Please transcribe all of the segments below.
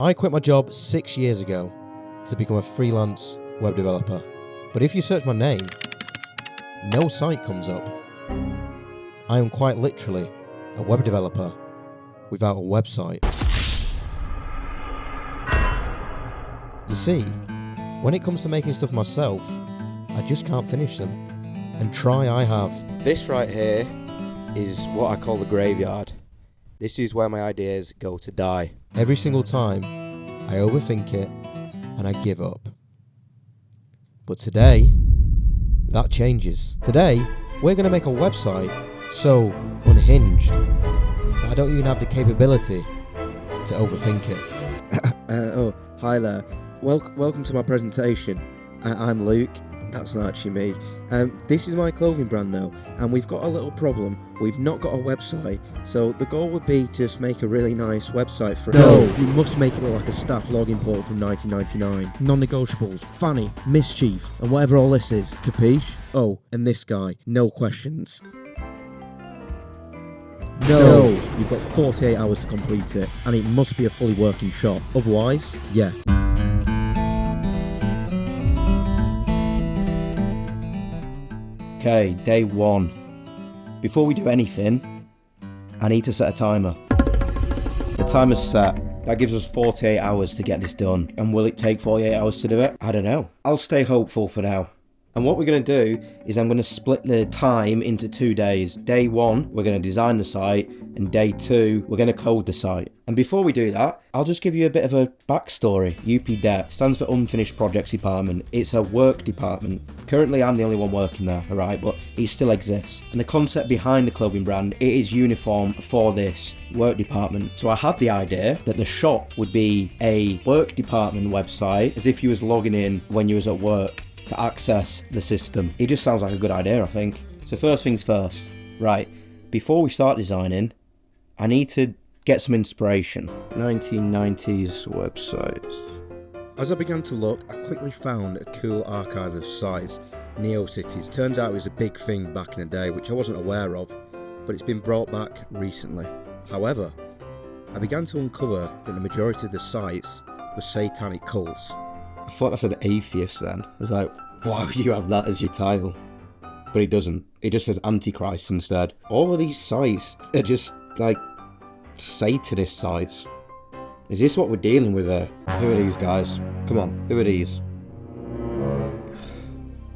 I quit my job 6 years ago to become a freelance web developer. But if you search my name, no site comes up. I am quite literally a web developer without a website. You see, when it comes to making stuff myself, I just can't finish them. And try I have. This right here is what I call the graveyard. This is where my ideas go to die. Every single time, I overthink it and I give up. But today, that changes. Today, we're going to make a website so unhinged that I don't even have the capability to overthink it. Hi there. Welcome to my presentation. I'm Luke. That's not actually me. This is my clothing brand now, and we've got a little problem. We've not got a website, so the goal would be to just make a really nice website for it. No, you must make it look like a staff login portal from 1999. Non-negotiables, fanny, mischief, and whatever all this is. Capiche? Oh, and this guy. No questions. No, you've got 48 hours to complete it, and it must be a fully working shop. Otherwise, yeah. Okay, day one. Before we do anything, I need to set a timer. The timer's set. That gives us 48 hours to get this done. And will it take 48 hours to do it? I don't know. I'll stay hopeful for now. And what we're going to do is I'm going to split the time into 2 days. Day one, we're going to design the site, and day two, we're going to code the site. And before we do that, I'll just give you a bit of a backstory. UPDEP stands for Unfinished Projects Department. It's a work department. Currently, I'm the only one working there, alright, but it still exists. And the concept behind the clothing brand, it is uniform for this work department. So I had the idea that the shop would be a work department website, as if you was logging in when you was at work to access the system. It just sounds like a good idea, I think. So first things first, right, before we start designing, I need to get some inspiration. 1990s websites. As I began to look, I quickly found a cool archive of sites, NeoCities. Turns out it was a big thing back in the day, which I wasn't aware of, but it's been brought back recently. However, I began to uncover that the majority of the sites were satanic cults. I thought that said atheist then. I was like, why would you have that as your title? But it doesn't. It just says Antichrist instead. All of these sites are just like Satanist sites. Is this what we're dealing with here? Who are these guys? Come on, who are these?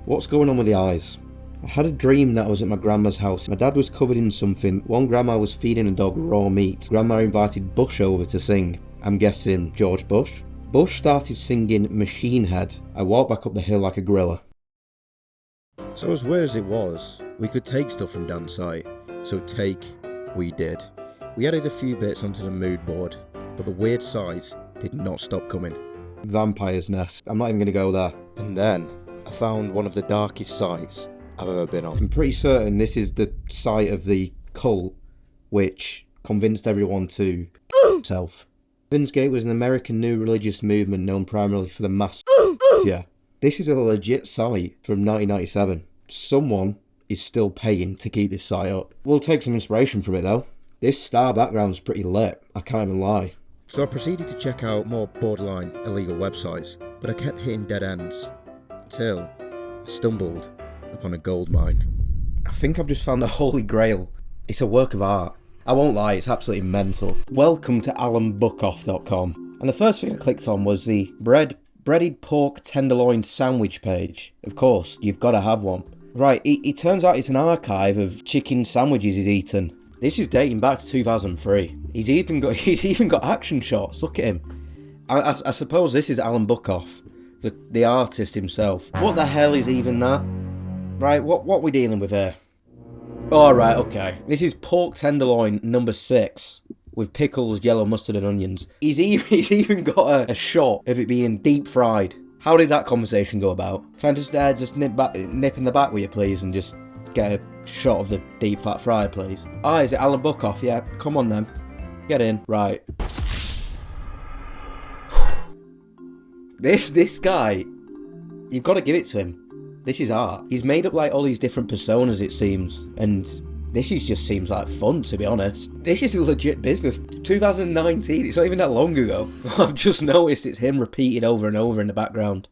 What's going on with the eyes? I had a dream that I was at my grandma's house. My dad was covered in something. One grandma was feeding a dog raw meat. Grandma invited Bush over to sing. I'm guessing George Bush. Bush started singing Machine Head. I walked back up the hill like a gorilla. So as weird as it was, we could take stuff from Dan's site. So we did. We added a few bits onto the mood board, but the weird sites did not stop coming. Vampire's Nest. I'm not even going to go there. And then I found one of the darkest sites I've ever been on. I'm pretty certain this is the site of the cult which convinced everyone to self. Heaven's Gate was an American new religious movement known primarily for the mass. Yeah, this is a legit site from 1997. Someone is still paying to keep this site up. We'll take some inspiration from it though. This star background's pretty lit, I can't even lie. So I proceeded to check out more borderline illegal websites, but I kept hitting dead ends, until I stumbled upon a gold mine. I think I've just found the Holy Grail. It's a work of art. I won't lie, it's absolutely mental. Welcome to alanbookoff.com. And the first thing I clicked on was the breaded pork tenderloin sandwich page. Of course, you've got to have one. Right, it turns out it's an archive of chicken sandwiches he's eaten. This is dating back to 2003. He's even got action shots. Look at him. I suppose this is Alan Bookoff, the artist himself. What the hell is even that? Right, what are we dealing with here? Alright, okay. This is pork tenderloin number 6 with pickles, yellow mustard and onions. He's even got a shot of it being deep fried. How did that conversation go about? Can I just nip in the back with you please and just get a shot of the deep fat fry please? Ah, is it Alan Bookoff? Yeah, come on then. Get in. Right. This guy, you've got to give it to him. This is art. He's made up like all these different personas it seems, and This just seems like fun, to be honest. This is a legit business. 2019, it's not even that long ago. I've just noticed it's him repeated over and over in the background.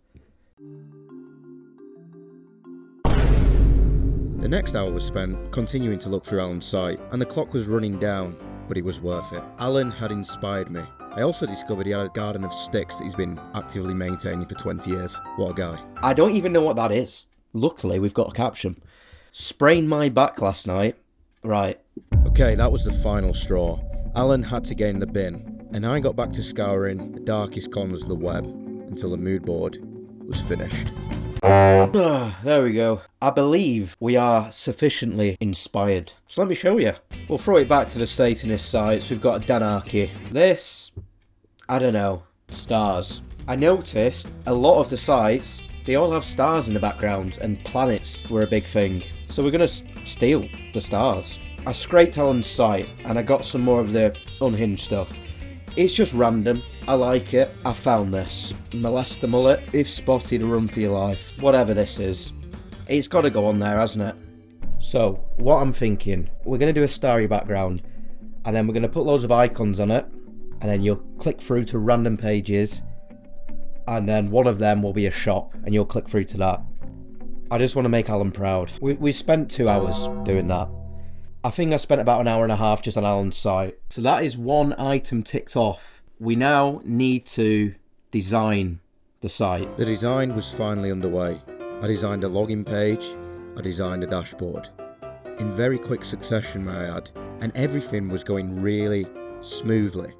The next hour was spent continuing to look through Alan's site, and the clock was running down, but it was worth it. Alan had inspired me. I also discovered he had a garden of sticks that he's been actively maintaining for 20 years. What a guy. I don't even know what that is. Luckily, we've got a caption. Sprained my back last night. Right. Okay, that was the final straw. Alan had to get in the bin, and I got back to scouring the darkest corners of the web until the mood board was finished. There we go. I believe we are sufficiently inspired. So let me show you. We'll throw it back to the Satanist sites. We've got a Danarchy. This, I don't know, stars. I noticed a lot of the sites, they all have stars in the background, and planets were a big thing. So we're going to steal the stars. I scraped Alan's site and I got some more of the unhinged stuff. It's just random. I like it. I found this. Molester mullet. If spotted, run for your life. Whatever this is. It's got to go on there, hasn't it? So, what I'm thinking, we're going to do a starry background, and then we're going to put loads of icons on it, and then you'll click through to random pages, and then one of them will be a shop, and you'll click through to that. I just want to make Alan proud. We spent 2 hours doing that. I think I spent about an hour and a half just on Alan's site. So that is one item ticked off. We now need to design the site. The design was finally underway. I designed a login page, I designed a dashboard. In very quick succession, may I add, and everything was going really smoothly.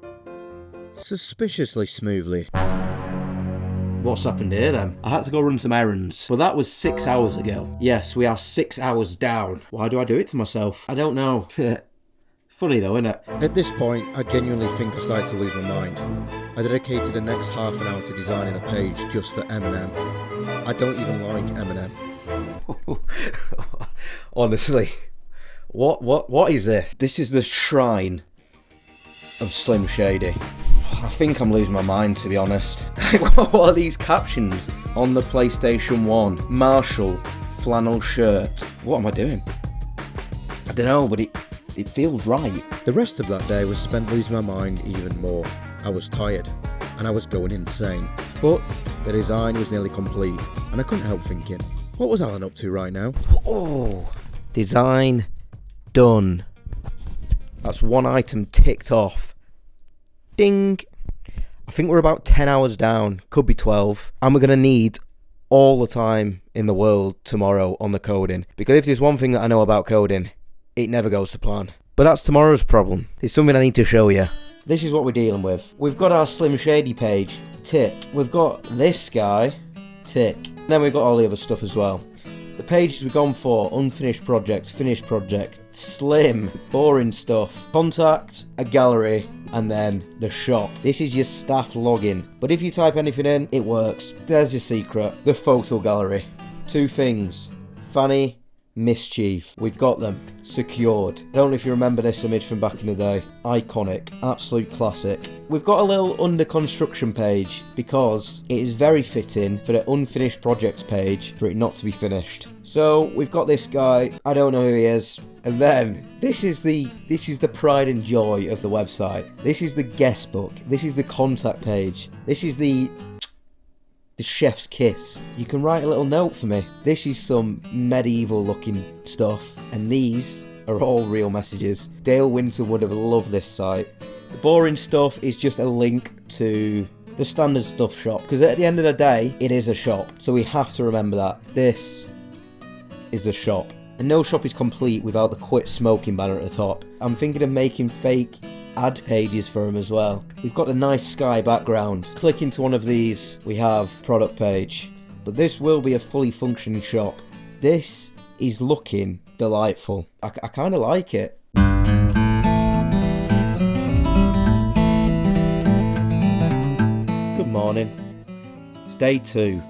Suspiciously smoothly. What's happened here then? I had to go run some errands. Well, that was 6 hours ago. Yes, we are 6 hours down. Why do I do it to myself? I don't know. Funny though, isn't it? At this point, I genuinely think I started to lose my mind. I dedicated the next half an hour to designing a page just for Eminem. I don't even like Eminem. Honestly, what is this? This is the shrine of Slim Shady. I think I'm losing my mind, to be honest. What are these captions? On the PlayStation 1, Marshall, flannel shirt. What am I doing? I don't know, but it feels right. The rest of that day was spent losing my mind even more. I was tired, and I was going insane. But the design was nearly complete, and I couldn't help thinking, what was Alan up to right now? Oh, design done. That's one item ticked off. Ding. I think we're about 10 hours down, could be 12, and we're going to need all the time in the world tomorrow on the coding. Because if there's one thing that I know about coding, it never goes to plan. But that's tomorrow's problem. It's something I need to show you. This is what we're dealing with. We've got our Slim Shady page, tick. We've got this guy, tick. And then we've got all the other stuff as well. The pages we've gone for: unfinished project, finished project, slim, boring stuff, contact, a gallery, and then the shop. This is your staff login. But if you type anything in, it works. There's your secret. The photo gallery. 2 things. Fanny, Mischief. We've got them secured. I don't know if you remember this image from back in the day. Iconic. Absolute classic. We've got a little under construction page because it is very fitting for the unfinished projects page for it not to be finished. So we've got this guy. I don't know who he is. And then this is the pride and joy of the website. This is the guest book. This is the contact page. This is the chef's kiss. You can write a little note for me. This is some medieval looking stuff, and these are all real messages. Dale Winton would have loved this site. The boring stuff is just a link to the standard stuff shop, because at the end of the day it is a shop, so we have to remember that. This is the shop, and no shop is complete without the quit smoking banner at the top. I'm thinking of making fake ad pages for them as well. We've got a nice sky background. Click into one of these, we have product page. But this will be a fully functioning shop. This is looking delightful. I kind of like it. Good morning. It's day 2,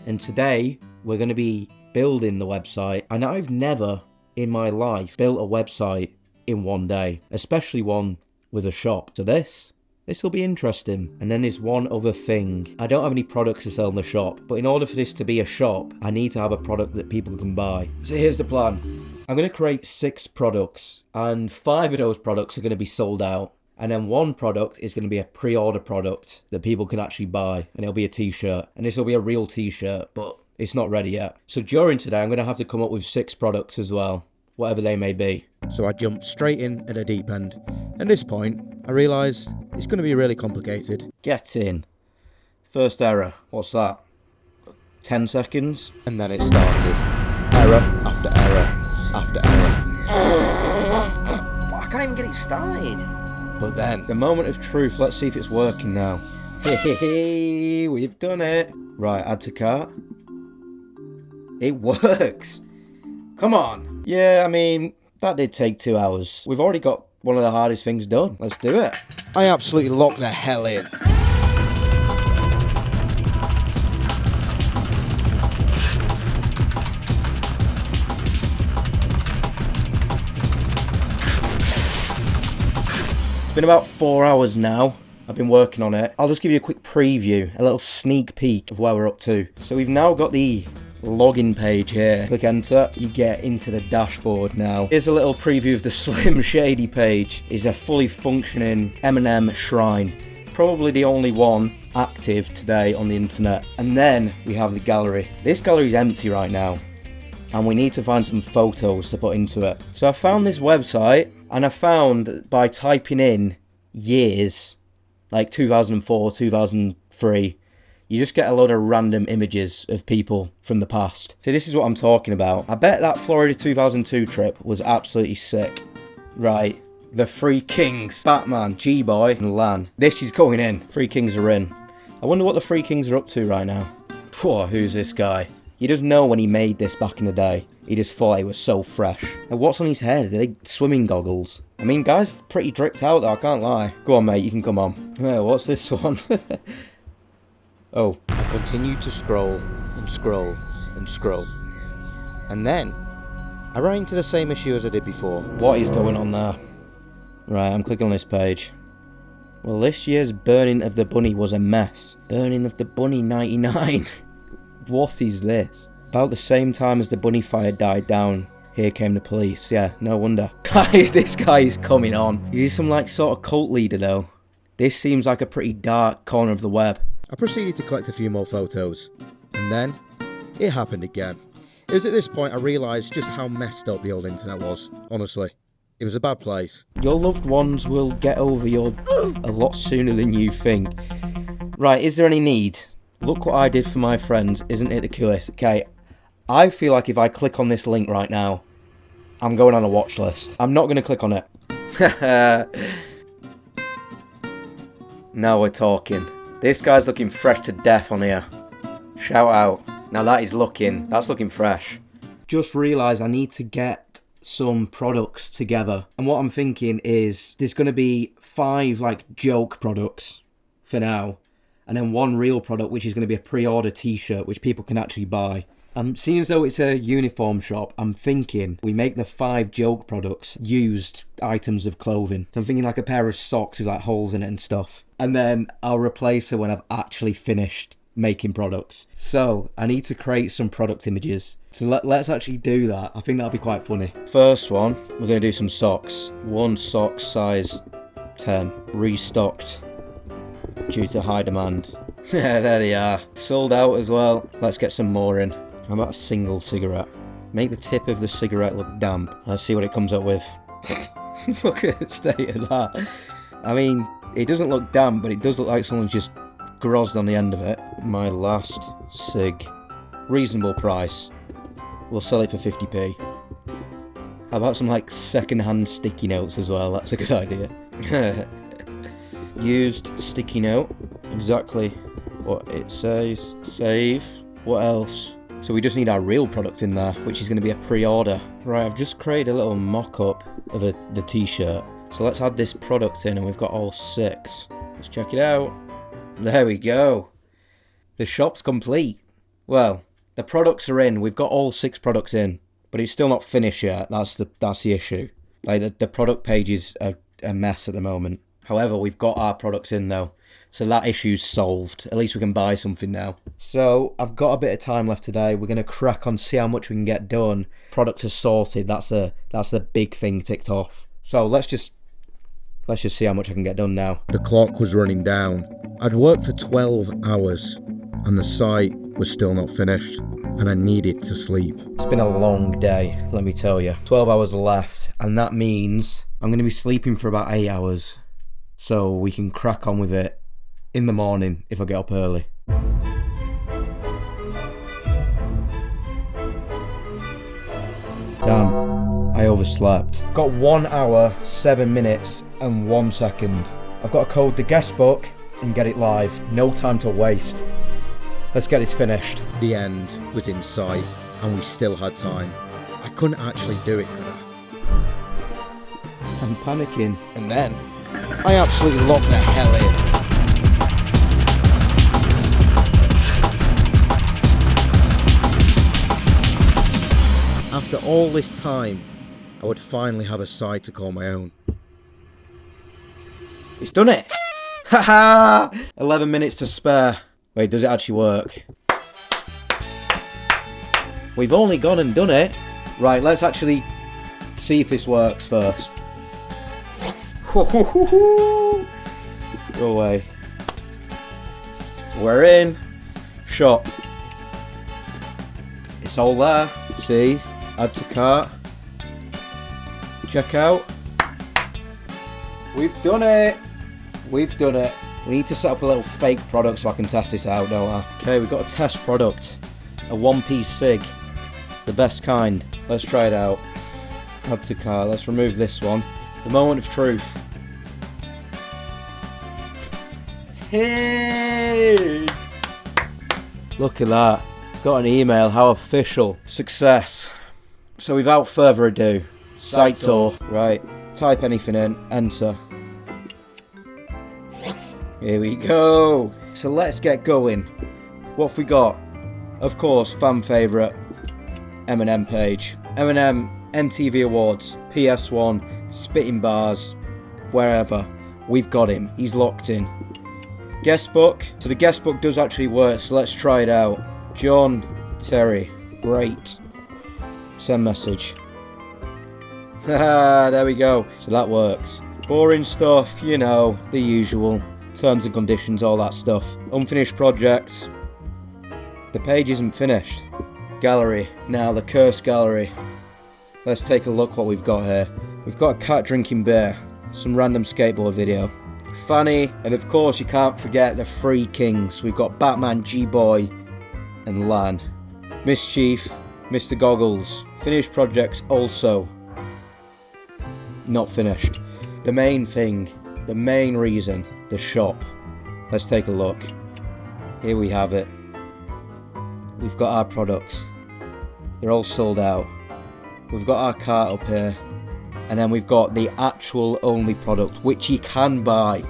and today we're going to be building the website. And I've never in my life built a website in one day, especially one with a shop. So this will be interesting. And then there's one other thing. I don't have any products to sell in the shop, but in order for this to be a shop, I need to have a product that people can buy. So here's the plan. I'm going to create 6 products, and 5 of those products are going to be sold out. And then 1 product is going to be a pre-order product that people can actually buy, and it'll be a t-shirt. And this will be a real t-shirt, but it's not ready yet. So during today, I'm going to have to come up with 6 products as well, whatever they may be. So I jumped straight in at the deep end. At this point, I realised it's going to be really complicated. Get in. First error. What's that? 10 seconds? And then it started. Error after error after error. I can't even get it started. But then, The moment of truth. Let's see if it's working now. Hey, we've done it. Right, add to cart. It works. Come on. Yeah, I mean, that did take 2 hours. We've already got one of the hardest things done. Let's do it. I absolutely locked the hell in. It's been about 4 hours now. I've been working on it. I'll just give you a quick preview, a little sneak peek of where we're up to. So we've now got the login page here. Click enter, you get into the dashboard now. Here's a little preview of the Slim Shady page. It's a fully functioning M&M shrine. Probably the only one active today on the internet. And then we have the gallery. This gallery is empty right now, and we need to find some photos to put into it. So I found this website, and I found that by typing in years, like 2004, 2003, you just get a load of random images of people from the past. So this is what I'm talking about. I bet that Florida 2002 trip was absolutely sick. Right, the 3 Kings, Batman, G-Boy, and Lan. This is going in. 3 Kings are in. I wonder what the 3 Kings are up to right now. Whoa, who's this guy? You just know when he made this back in the day. He just thought he was so fresh. And what's on his head? Are they swimming goggles? I mean, guy's pretty dripped out though, I can't lie. Go on, mate, you can come on. What's this one? Oh. I continued to scroll and scroll and scroll. And then, I ran into the same issue as I did before. What is going on there? Right, I'm clicking on this page. Well, this year's burning of the bunny was a mess. Burning of the bunny 99. What is this? About the same time as the bunny fire died down, here came the police. Yeah, no wonder. Guys, this guy is coming on. Is he some like sort of cult leader though? This seems like a pretty dark corner of the web. I proceeded to collect a few more photos. And then, it happened again. It was at this point I realised just how messed up the old internet was. Honestly, it was a bad place. Your loved ones will get over your a lot sooner than you think. Right, is there any need? Look what I did for my friends, isn't it the coolest? Okay, I feel like if I click on this link right now, I'm going on a watch list. I'm not going to click on it. Now we're talking. This guy's looking fresh to death on here. Shout out. Now that's looking fresh. Just realised I need to get some products together. And what I'm thinking is there's going to be 5 like joke products for now. And then 1 real product, which is going to be a pre-order t-shirt, which people can actually buy. Seeing as though it's a uniform shop, I'm thinking we make the 5 joke products used items of clothing. So I'm thinking like a pair of socks with like holes in it and stuff. And then I'll replace her when I've actually finished making products. So I need to create some product images. So let's actually do that. I think that'll be quite funny. First one, we're going to do some socks. 1 sock size 10. Restocked due to high demand. Yeah, there they are. Sold out as well. Let's get some more in. How about a single cigarette? Make the tip of the cigarette look damp. Let's see what it comes up with. Look at the state of that. I mean, it doesn't look damp, but it does look like someone's just grozzed on the end of it. My last cig. Reasonable price. We'll sell it for 50p. How about some like second-hand sticky notes as well? That's a good idea. Used sticky note. Exactly what it says. Save. What else? So we just need our real product in there, which is going to be a pre-order. Right, I've just created a little mock-up of the t-shirt. So let's add this product in, and we've got all 6. Let's check it out. There we go. The shop's complete. Well, the products are in. We've got all 6 products in, but it's still not finished yet. That's the issue. Like the product page is a mess at the moment. However, we've got our products in though, so that issue's solved. At least we can buy something now. So I've got a bit of time left today. We're gonna crack on, see how much we can get done. Products are sorted. That's the big thing ticked off. So let's just see how much I can get done now. The clock was running down. I'd worked for 12 hours and the site was still not finished, and I needed to sleep. It's been a long day, let me tell you. 12 hours left, and that means I'm gonna be sleeping for about 8 hours. So we can crack on with it in the morning if I get up early. Damn, I overslept. Got 1 hour, 7 minutes and 1 second. I've got to code the guest book and get it live. No time to waste. Let's get this finished. The end was in sight and we still had time. I couldn't actually do it, could I? I'm panicking. And then I absolutely locked the hell in. After all this time, I would finally have a site to call my own. It's done it! Haha! 11 minutes to spare. Wait, does it actually work? We've only gone and done it. Right, let's actually see if this works first. Go away. We're in. Shop. It's all there. See? Add to cart. Check out. We've done it. We've done it. We need to set up a little fake product so I can test this out, don't I? Okay, we've got a test product. A one-piece cig. The best kind. Let's try it out. Add to cart. Let's remove this one. The moment of truth. Hey! Look at that. Got an email. How official. Success. So without further ado, site tour. Right. Type anything in. Enter. Here we go. So let's get going. What have we got? Of course, fan favourite, Eminem page. Eminem, MTV Awards, PS1, Spitting Bars, wherever. We've got him. He's locked in. Guest book. So the guest book does actually work, so let's try it out. John Terry. Great. Send message. Haha, there we go. So that works. Boring stuff, you know, the usual. Terms and conditions, all that stuff. Unfinished projects. The page isn't finished. Gallery. Now the cursed gallery. Let's take a look what we've got here. We've got a cat drinking beer. Some random skateboard video. Fanny. And of course you can't forget the three kings. We've got Batman, G-Boy and Lan. Mischief. Mr. Goggles. Finished projects also. Not finished. The main thing. The main reason. The shop. Let's take a look. Here we have it. We've got our products. They're all sold out. We've got our cart up here. And then we've got the actual only product, which you can buy.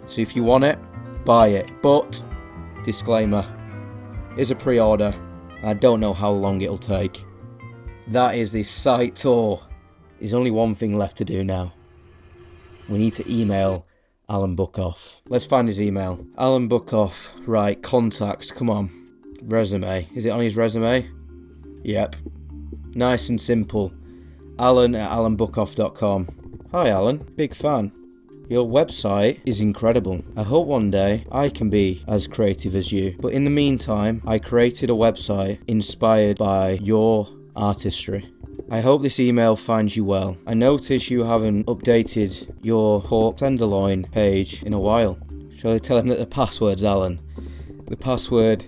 So if you want it, buy it. But, disclaimer, is a pre-order. I don't know how long it'll take. That is the site tour. There's only one thing left to do now. We need to email Alan Bookoff. Let's find his email. Alan Bookoff. Right, contacts. Come on. Resume. Is it on his resume? Yep. Nice and simple. Alan@alanbookoff.com. Hi Alan, big fan. Your website is incredible. I hope one day I can be as creative as you. But in the meantime, I created a website inspired by your artistry. I hope this email finds you well. I notice you haven't updated your pork tenderloin page in a while. Shall I tell him that the password's Alan? The password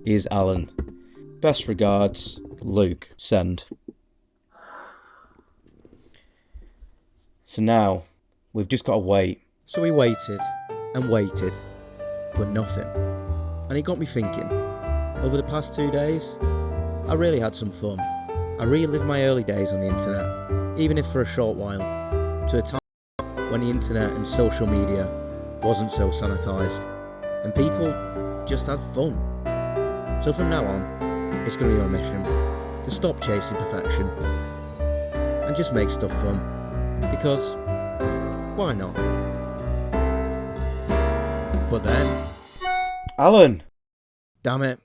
is Alan. Best regards, Luke. Send. So now, we've just got to wait. So we waited and waited, but nothing. And it got me thinking. Over the past 2 days, I really had some fun. I relived my early days on the internet, even if for a short while, to a time when the internet and social media wasn't so sanitised, and people just had fun. So from now on, it's going to be my mission to stop chasing perfection and just make stuff fun, because why not? But then, Alan! damn it,